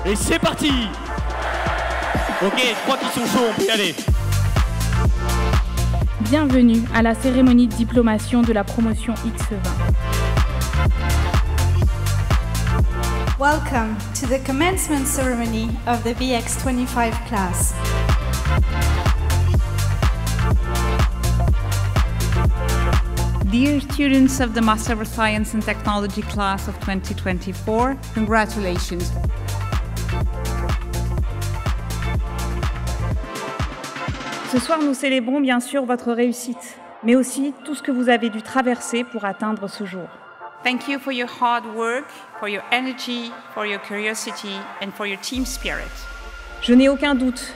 Et c'est parti. Ok, je crois qu'ils sont chauds, on peut y aller. Bienvenue à la cérémonie de diplomation de la promotion X20. Welcome to the commencement ceremony of the VX25 class. Dear students of the Master of Science and Technology class of 2024, congratulations. Ce soir, nous célébrons bien sûr votre réussite, mais aussi tout ce que vous avez dû traverser pour atteindre ce jour. Thank you for your hard work, for your energy, for your curiosity and for your team spirit. Je n'ai aucun doute,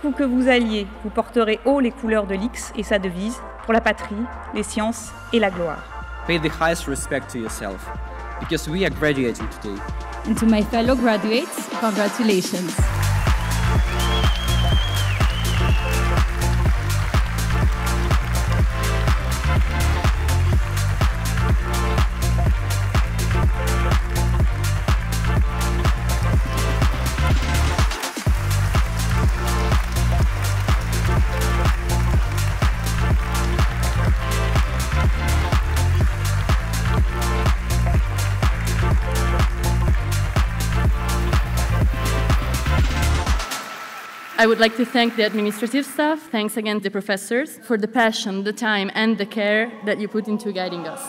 où que vous alliez, vous porterez haut les couleurs de l'X et sa devise pour la patrie, les sciences et la gloire. Pay the highest respect to yourself, because we are graduating today. And to my fellow graduates, congratulations. I would like to thank the administrative staff, thanks again to the professors, for the passion, the time and the care that you put into guiding us.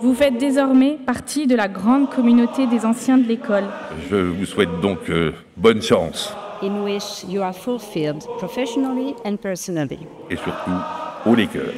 Vous faites désormais partie de la grande communauté des anciens de l'école. Je vous souhaite donc bonne chance. In which you are fulfilled professionally and personally. Et surtout, haut les cœurs.